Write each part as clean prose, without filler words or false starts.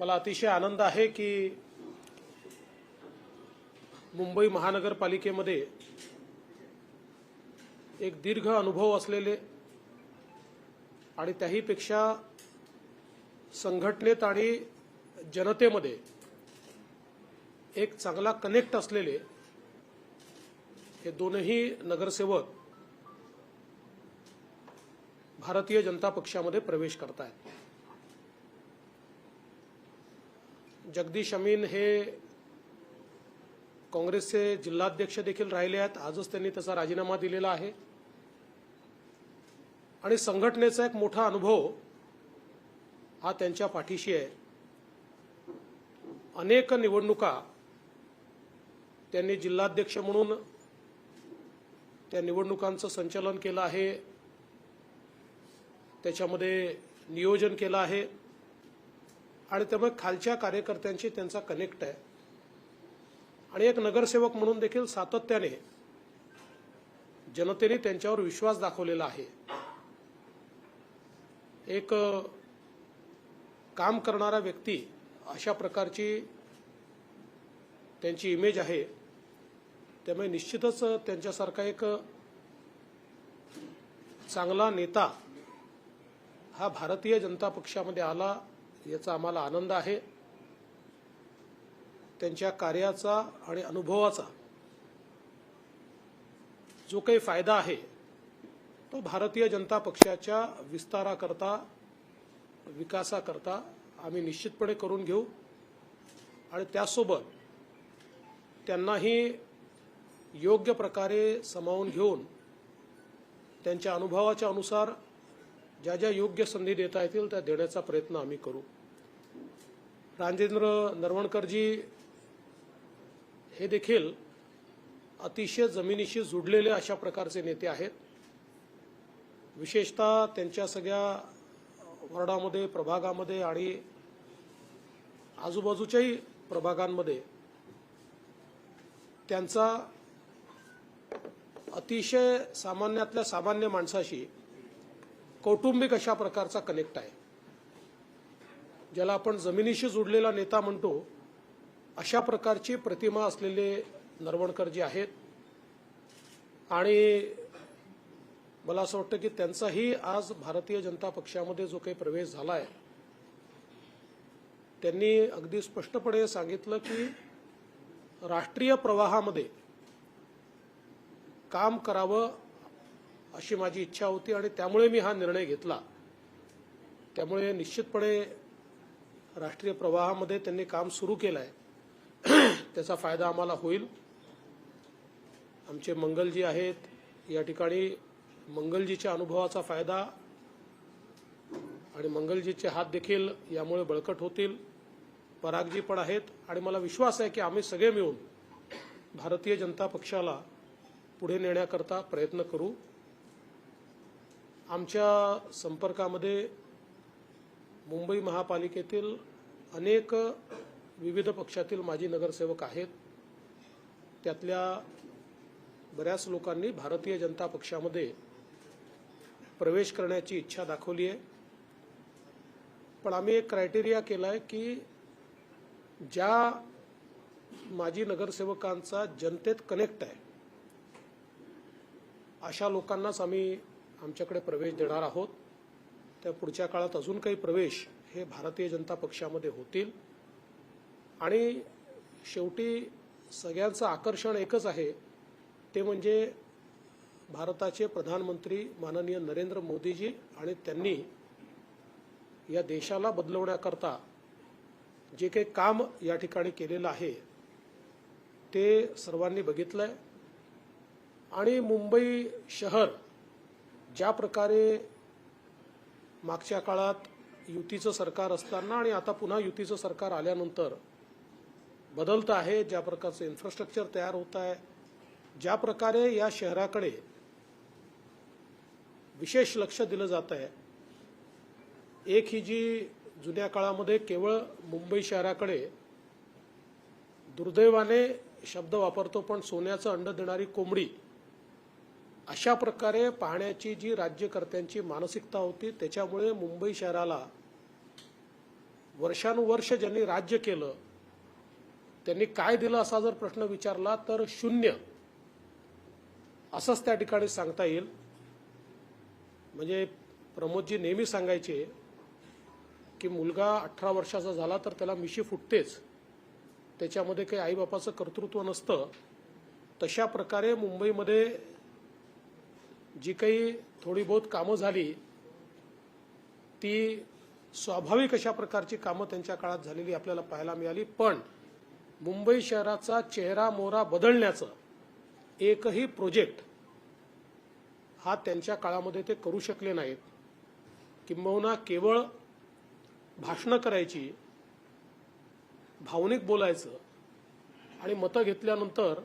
मला अतिशय आनंद आहे की मुंबई महानगरपालिकेमध्ये एक दीर्घ अनुभव असलेले आणि त्याहीपेक्षा संघटनेत आणि जनतेमध्ये एक चांगला कनेक्ट असलेले हे दोनही नगरसेवक भारतीय जनता पक्षामध्ये प्रवेश करत आहेत। जगदीश अमीन हे काँग्रेसचे जिल्हाध्यक्ष देखील राहिले आहेत। आजच त्यांनी त्याचा राजीनामा दिलेला आहे आणि संघटनेचा एक मोठा अनुभव हा त्यांच्या पाठीशी आहे। अनेक निवडणुका त्यांनी जिल्हाध्यक्ष म्हणून त्या निवडणुकांचं संचालन केलं आहे, त्याच्यामध्ये नियोजन केलं आहे आणि त्यामुळे खालच्या कार्यकर्त्यांशी त्यांचा कनेक्ट आहे आणि एक नगरसेवक म्हणून देखील सातत्याने जनतेने त्यांच्यावर विश्वास दाखवलेला आहे। एक काम करणारा व्यक्ती अशा प्रकारची त्यांची इमेज आहे, त्यामुळे निश्चितच त्यांच्यासारखा एक चांगला नेता हा भारतीय जनता पक्षामध्ये आला याचा आम्हाला आनंद आहे। त्यांच्या कार्याचा आणि अनुभवाचा जो काही फायदा आहे तो भारतीय जनता पक्षाच्या विस्ताराकरता विकासाकरता आम्ही निश्चितपणे करून घेऊ आणि त्यासोबत त्यांनाही योग्य प्रकारे सामावून घेऊन त्यांच्या अनुभवाच्या अनुसार ज्या ज्या योग्य संधी देता येतील त्या देण्याचा प्रयत्न आम्ही करू। राजेंद्र नरवणकरजी हे देखील अतिशय जमिनीशी जुडलेले अशा प्रकारचे नेते आहेत। विशेषतः त्यांच्या सगळ्या वॉर्डामध्ये प्रभागामध्ये आणि आजूबाजूच्याही प्रभागांमध्ये त्यांचा अतिशय सामान्यातल्या सामान्य माणसाशी कौटुंबिक अशा प्रकारचा कनेक्ट आहे। ज्याला आपण जमिनीशी जुडलेला नेता म्हणतो अशा प्रकारची प्रतिमा असलेले नरवणकरजी आहेत आणि मला असं वाटतं की त्यांचाही आज भारतीय जनता पक्षामध्ये जो काही प्रवेश झाला आहे त्यांनी अगदी स्पष्टपणे सांगितलं की राष्ट्रीय प्रवाहामध्ये काम करावं अशी माझी इच्छा होती आणि त्यामुळे मी हा निर्णय घेतला। त्यामुळे निश्चितपणे राष्ट्रीय प्रवाहामध्ये त्यांनी काम सुरू केलं आहे, त्याचा फायदा आम्हाला होईल। आमचे मंगलजी आहेत या ठिकाणी, मंगलजीच्या अनुभवाचा फायदा आणि मंगलजीचे हात देखील यामुळे बळकट होतील। परागजी पण आहेत आणि मला विश्वास आहे की आम्ही सगळे मिळून भारतीय जनता पक्षाला पुढे नेण्याकरता प्रयत्न करू। आमच्या संपर्कामध्ये मुंबई महापालिकेतील अनेक विविध पक्षातील माजी नगरसेवक आहेत, त्यातल्या बऱ्याच लोकांनी भारतीय जनता पक्षामध्ये प्रवेश करण्याची इच्छा दाखवली आहे। पण आम्ही एक क्रायटेरिया केला आहे की ज्या माजी नगरसेवकांचा जनतेत कनेक्ट आहे अशा लोकांनाच आम्ही आमच्याकडे प्रवेश देणार आहोत। त्या पुढच्या काळात अजून काही प्रवेश हे भारतीय जनता पक्षामध्ये होतील आणि शेवटी सगळ्यांचं आकर्षण एकच आहे, ते म्हणजे भारताचे प्रधानमंत्री माननीय नरेंद्र मोदीजी आणि त्यांनी या देशाला बदलवण्याकरता जे काही काम या ठिकाणी केलेलं आहे ते सर्वांनी बघितलंय आणि मुंबई शहर ज्या प्रकारे मागच्या काळात युतीचं सरकार असताना आणि आता पुन्हा युतीचं सरकार आल्यानंतर बदलतं आहे, ज्या प्रकारचं इन्फ्रास्ट्रक्चर तयार होत आहे, ज्या प्रकारे या शहराकडे विशेष लक्ष दिलं जात आहे, एक ही जी जुन्या काळामध्ये केवळ मुंबई शहराकडे दुर्दैवाने शब्द वापरतो पण सोन्याचं अंड देणारी कोंबडी अशा प्रकारे पाहण्याची जी राज्यकर्त्यांची मानसिकता होती त्याच्यामुळे मुंबई शहराला वर्षानुवर्ष ज्यांनी राज्य केलं त्यांनी काय दिलं असा जर प्रश्न विचारला तर शून्य असंच त्या ठिकाणी सांगता येईल. म्हणजे प्रमोदजी नेहमी सांगायचे की मुलगा 18 वर्षाचा झाला तर त्याला मिशी फुटतेच, त्याच्यामध्ये काही आईबापाचं कर्तृत्व नसतं. तशा प्रकारे मुंबईमध्ये जी काही थोडी बहुत कामं झाली ती स्वाभाविक अशा प्रकारची कामं त्यांच्या काळात झालेली आपल्याला पाहायला मिळाली. पण मुंबई शहराचा चेहरा मोहरा बदलण्याचं एकही प्रोजेक्ट हा त्यांच्या काळामध्ये ते करू शकले नाहीत. किंबहुना केवळ भाषणं करायची, भावनिक बोलायचं आणि मतं घेतल्यानंतर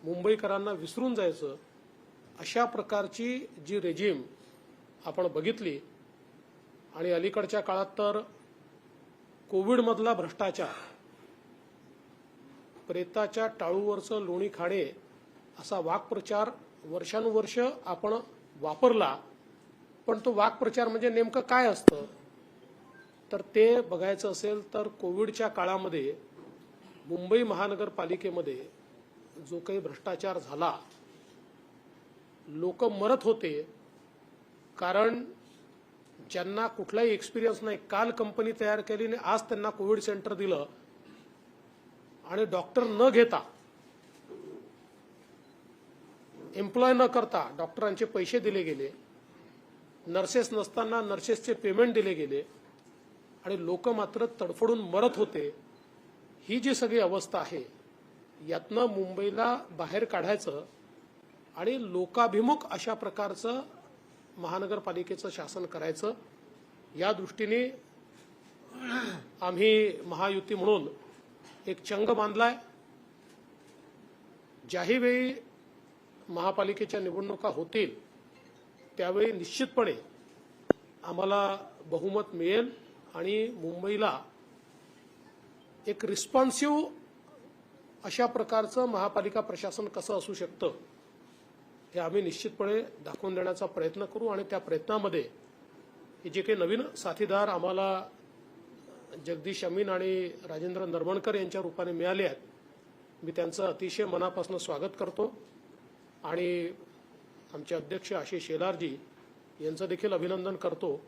मुंबईकरांना विसरून जायचं, अशा प्रकारची जी रेजिम आपण बघितली. आणि अलीकडच्या काळात तर कोविडमधला भ्रष्टाचार, प्रेताच्या टाळूवरचं लोणी खाणे असा वाक्प्रचार वर्षानुवर्ष आपण वापरला. पण तो वाक्प्रचार म्हणजे नेमकं काय असतं तर ते बघायचं असेल तर कोविडच्या काळामध्ये मुंबई महानगरपालिकेमध्ये जो काही भ्रष्टाचार झाला, लोक मरत होते कारण ज्यांना कुठलाही एक्सपिरियन्स नाही, काल कंपनी तयार केली आणि आज त्यांना कोविड सेंटर दिलं आणि डॉक्टर न घेता, एम्प्लॉय न करता डॉक्टरांचे पैसे दिले गेले, नर्सेस नसताना नर्सेसचे पेमेंट दिले गेले आणि लोक मात्र तडफडून मरत होते. ही जी सगळी अवस्था आहे यातनं मुंबईला बाहेर काढायचं आणि लोकाभिमुख अशा प्रकारचं महानगरपालिकेचं शासन करायचं, या दृष्टीने आम्ही महायुती म्हणून एक चंग बांधलाय. ज्याही वेळी महापालिकेच्या निवडणुका होतील त्यावेळी निश्चितपणे आम्हाला बहुमत मिळेल आणि मुंबईला एक रिस्पॉन्सिव्ह अशा प्रकारचं महापालिका प्रशासन कसं असू शकतं हे आम्ही निश्चितपणे दाखवून देण्याचा प्रयत्न करू. आणि त्या प्रयत्नामध्ये हे जे काही नवीन साथीदार आम्हाला जगदीश अमीन आणि राजेंद्र नरवणकर यांच्या रूपाने मिळाले आहेत, मी त्यांचं अतिशय मनापासून स्वागत करतो आणि आमचे अध्यक्ष आशिष शेलारजी यांचं देखील अभिनंदन करतो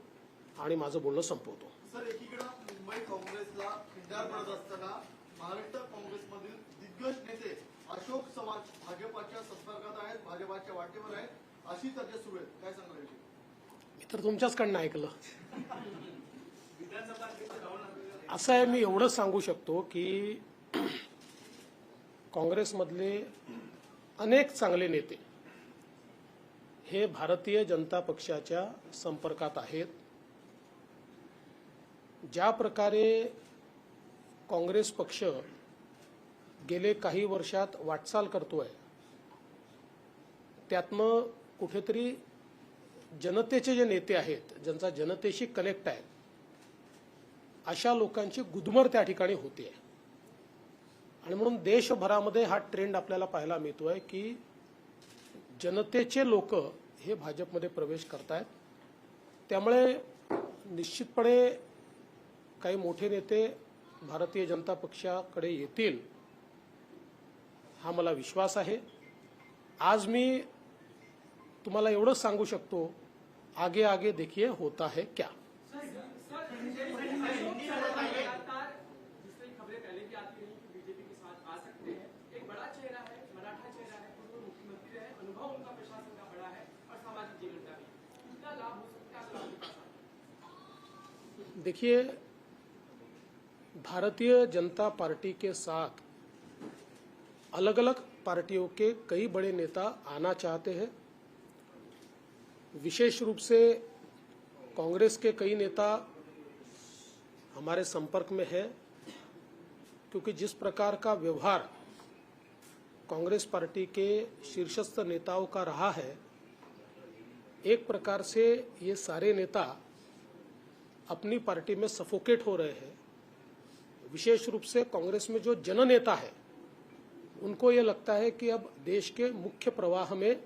आणि माझं बोलणं संपवतो. सर, एकीकडे मुंबई काँग्रेसला खिंडार पडत असताना महाराष्ट्र काँग्रेसमधील दिग्गज नेते अशोक चव्हाण भाजपाच्या संपर्कात आहेत, भाजपाच्या वाटेवर आहेत, अशी चर्चा सुरू आहे. काय सांगाल? मी तर तुमच्याचकडनं ऐकलं. असं आहे, मी एवढंच सांगू शकतो की काँग्रेसमधले अनेक चांगले नेते हे भारतीय जनता पक्षाच्या संपर्कात आहेत. ज्या प्रकारे काँग्रेस पक्ष गेले काही वर्षात वाटचाल करतोय त्यातनं कुठेतरी जनतेचे जे नेते आहेत, ज्यांचा जनतेशी कनेक्ट आहे, अशा लोकांची गुदमर त्या ठिकाणी होते. आणि म्हणून देशभरामध्ये हा ट्रेंड आपल्याला पाहायला मिळतोय की जनतेचे लोक हे भाजपमध्ये प्रवेश करतायत. त्यामुळे निश्चितपणे काही मोठे नेते भारतीय जनता पक्षाकडे येतील हा मला विश्वास आहे. आज मी तुम्हाला एवढंच सांगू शकतो, आगे आगे देखिए होता है क्या. देखिए, भारतीय जनता पार्टी के साथ अलग अलग पार्टियों के कई बड़े नेता आना चाहते हैं. विशेष रूप से कांग्रेस के कई नेता हमारे संपर्क में है, क्योंकि जिस प्रकार का व्यवहार कांग्रेस पार्टी के शीर्षस्थ नेताओं का रहा है, एक प्रकार से ये सारे नेता अपनी पार्टी में सफोकेट हो रहे हैं. विशेष रूप से कांग्रेस में जो जननेता है उनको ये लगता है कि अब देश के मुख्य प्रवाह में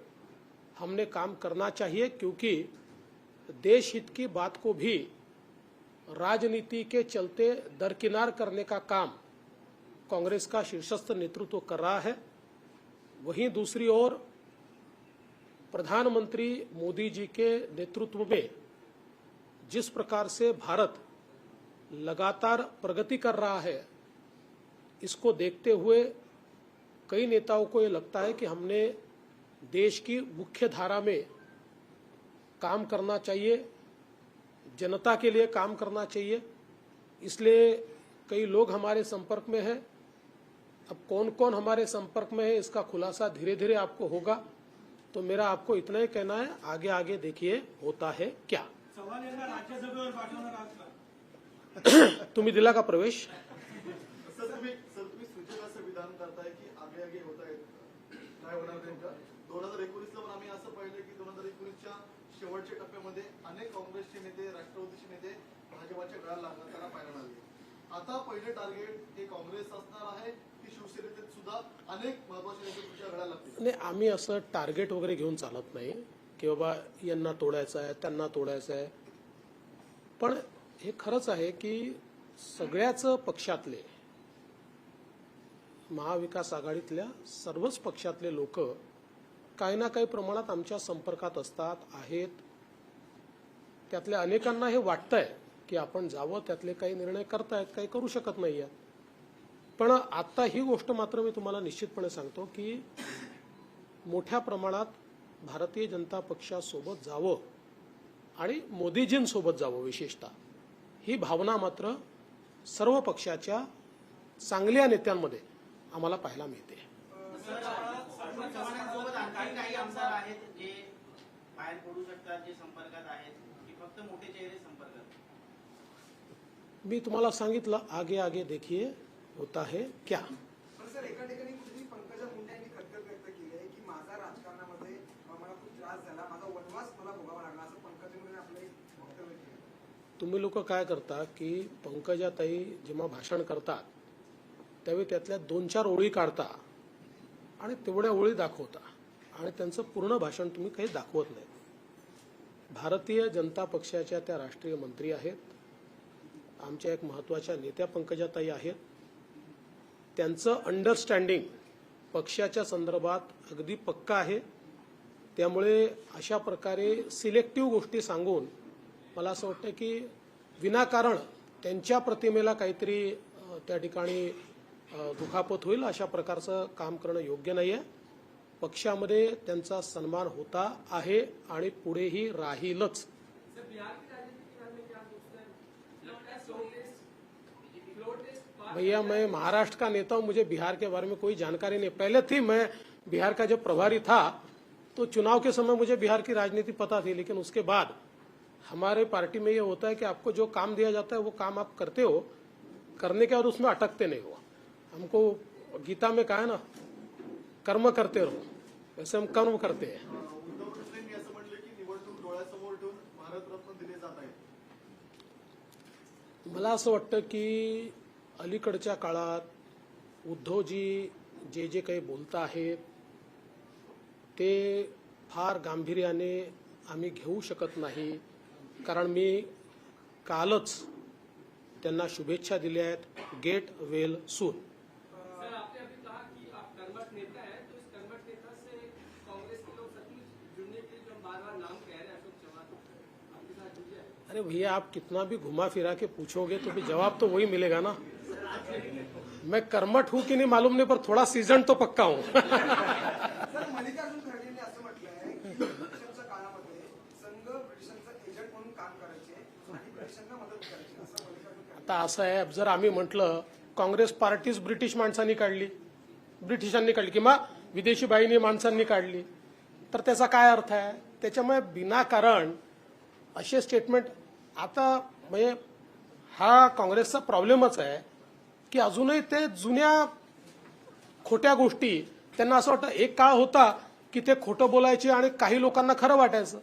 हमने काम करना चाहिए, क्योंकि देश हित की बात को भी राजनीति के चलते दरकिनार करने का काम कांग्रेस का शीर्षस्थ नेतृत्व कर रहा है। वहीं दूसरी ओर प्रधानमंत्री मोदी जी के नेतृत्व में जिस प्रकार से भारत लगातार प्रगति कर रहा है, इसको देखते हुए कई नेताओं को ये लगता है कि हमने देश की मुख्य धारा में काम करना चाहिए, जनता के लिए काम करना चाहिए। इसलिए कई लोग हमारे संपर्क में हैं। अब कौन कौन हमारे संपर्क में है इसका खुलासा धीरे धीरे आपको होगा। तो मेरा आपको इतना ही कहना है, आगे आगे देखिए होता है क्या। तुम्ही दिला का प्रवेश? सर तुम्ही सूचक असं विधान करताय की आगे आगे होत आहेत, काय होणार नेमकं? 2019ला पण आम्ही असं पाहिलं की 2019च्या शेवटच्या टप्प्यामध्ये अनेक काँग्रेसचे नेते, राष्ट्रवादीचे नेते भाजपाच्या गळाला लागताना पाहायला मिळाले। आता पहिले टार्गेट हे काँग्रेस असणार आहे की शिवसेनेत सुद्धा अनेक महत्त्वाचे नेते तुमच्या गळाला लागतील? नाही, आम्ही असं टार्गेट वगैरे घेऊन चालत नाही की बाबा यांना तोडायचं आहे, त्यांना तोडायचं आहे। पण हे खरंच आहे की सगळ्याच पक्षातले, महाविकास आघाडीतल्या सर्वच पक्षातले लोक काही ना काही प्रमाणात आमच्या संपर्कात असतात आहेत। त्यातल्या अनेकांना हे वाटतंय की आपण जावं, त्यातले काही निर्णय करतायत, काही करू शकत नाहीये। पण आता ही गोष्ट मात्र मी तुम्हाला निश्चितपणे सांगतो की मोठ्या प्रमाणात भारतीय जनता पक्षासोबत जावं आणि मोदीजींसोबत जावं, विशेषतः ही भावना मात्र सर्व पक्षाच्या चांगल्या नेत्यांमध्ये आम्हाला पाहायला मिळते। काही आमदार आहेत जे बाहेर पडू शकतात, जे संपर्कात आहेत, की फक्त मोठे चेहरे संपर्कात? मी तुम्हाला सांगितलं, आगे आगे देखिए होता है क्या। पण सर एका ठिकाणी कुठेतरी पंकजा मुंडे यांनी खदखद व्यक्त केली आहे की माझा राजकारणामध्ये मला खूप त्रास झाला, माझा वनवास मला भोगावा लागला, असं पंकजा मुंडे आपलं एक वक्तव्य केलं। तुम्ही लोक काय करता की पंकजाताई जेव्हा भाषण करतात त्यावेळी त्यातल्या 2-4 ओळी काढता आणि तेवढ्या ओळी दाखवता आणि त्यांचं पूर्ण भाषण तुम्ही काही दाखवत नाही। भारतीय जनता पक्षाच्या त्या राष्ट्रीय मंत्री आहेत, आमच्या एक महत्त्वाच्या नेत्या पंकजाताई आहेत। त्यांचं अंडरस्टँडिंग पक्षाच्या संदर्भात अगदी पक्का आहे। त्यामुळे अशा प्रकारे सिलेक्टिव्ह गोष्टी सांगून मला असं वाटतं की विनाकारण त्यांच्या प्रतिमेला काहीतरी त्या ठिकाणी दुखापत होईल, अशा प्रकारचं काम करणं योग्य नाहीये। पक्षामध्ये त्यांचा सन्मान होता आहे आणि पुढेही राहीलच। भैया, मैं महाराष्ट्र का नेता हूं, मुझे बिहार के बारे में कोई जानकारी नहीं। पहले थी, मैं बिहार का जब प्रभारी था तो चुनाव के समय मुझे बिहार की राजनीति पता थी, लेकिन उसके बाद हमारे पार्टी में ये होता है कि आपको जो काम दिया जाता है वो काम आप करते हो, करने के बाद उसमें अटकते नहीं हो। हमको गीता में कहा है ना, कर्म करते रहो, वैसे हम कर्म करते हैं। उद्धव ठाकरेंनी असं म्हटलं की निवडणूक डोळ्यासमोर ठेवून भारतरत्न दिले जात आहेत। मला असं वाटतं की अलीकडच्या काळात उद्धवजी जे जे काही बोलत आहेत ते फार गांभीर्याने आम्ही घेऊ शकत नाही, कारण मी कालच त्यांना शुभेच्छा दिल्या आहेत, गेट वेल सून। सर, आपने अभी कहा कि आप कर्मठ नेता हैं, तो इस कर्मठ नेता से कांग्रेस के लोग सचमुच जुड़ने के लिए जो बार-बार नाम कह रहे हैं अशोक चौहान, आपके साथ जुड़ जाए? अरे भैया, आप कितना भी घुमा फिरा के पूछोगे तो भी जवाब तो वही मिलेगा ना। मैं कर्मठ हूं कि नहीं मालूम नहीं, पर थोड़ा सीजन तो पक्का हूं। सर मल्लिकार्जुन खरगेंनी असं म्हटलं आहे की ब्रिटिशांच्या काळामध्ये संघ ब्रिटिशांचा एजंट म्हणून काम करायचे आणि ब्रिटिशांना मदत करायची, असं मल्लिकार्जुन खरगे। आता असं आहे, जर आम्ही म्हटलं काँग्रेस पार्टीच ब्रिटिश माणसांनी काढली, ब्रिटिशांनी काढली किंवा विदेशी बाईंनी माणसांनी काढली, तर त्याचा काय अर्थ आहे? त्याच्यामुळे विनाकारण असे स्टेटमेंट, आता म्हणजे हा काँग्रेसचा प्रॉब्लेमच आहे की अजूनही ते जुन्या खोट्या गोष्टी, त्यांना असं वाटतं एक काळ होता की ते खोटं बोलायचे आणि काही लोकांना खरं वाटायचं।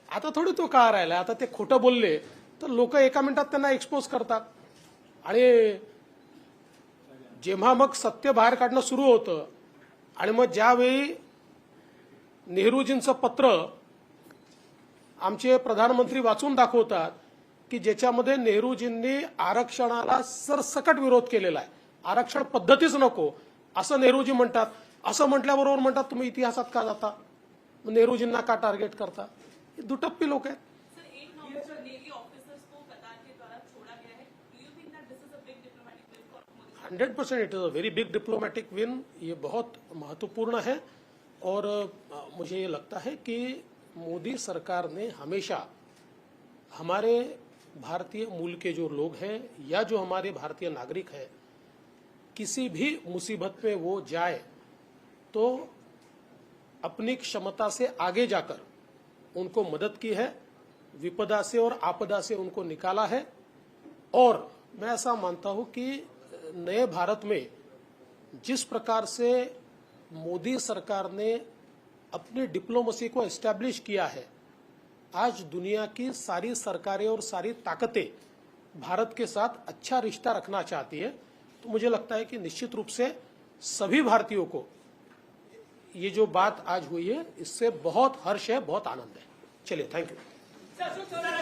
आता थोडी तो काळ राहिला, आता ते खोटं बोलले तर लोक एका मिनिटात त्यांना एक्सपोज करतात आणि जेव्हा मग सत्य बाहेर काढणं सुरू होतं आणि मग ज्यावेळी नेहरूजींचं पत्र आमचे प्रधानमंत्री वाचून दाखवतात की ज्याच्यामध्ये नेहरूजींनी आरक्षणाला सरसकट विरोध केलेला आहे. आरक्षण पद्धतीच नको असं नेहरूजी म्हणतात. असं म्हटल्याबरोबर म्हणतात तुम्ही इतिहासात का जाता, नेहरूजींना का टार्गेट करता. हे दुटप्पी लोक आहेत. सर, 1 नवंबर को नेवी ऑफिसर्स को कतार के द्वारा छोड़ा गया है. Do you think that this is a big diplomatic win for Modi? 100% it is a very big diplomatic win. ये बहुत महत्वपूर्ण है और मुझे ये लगता है कि मोदी सरकार ने हमेशा हमारे भारतीय मूल के जो लोग हैं या जो हमारे भारतीय नागरिक हैं, किसी भी मुसीबत में वो जाए तो अपनी क्षमता से आगे जाकर उनको मदद की है, विपदा से और आपदा से उनको निकाला है. और मैं ऐसा मानता हूं कि नए भारत में जिस प्रकार से मोदी सरकार ने अपनी डिप्लोमेसी को एस्टैब्लिश किया है, आज दुनिया की सारी सरकारें और सारी ताकतें भारत के साथ अच्छा रिश्ता रखना चाहती है. तो मुझे लगता है कि निश्चित रूप से सभी भारतीयों को ये जो बात आज हुई है इससे बहुत हर्ष है, बहुत आनंद है. चलिए, थैंक यू.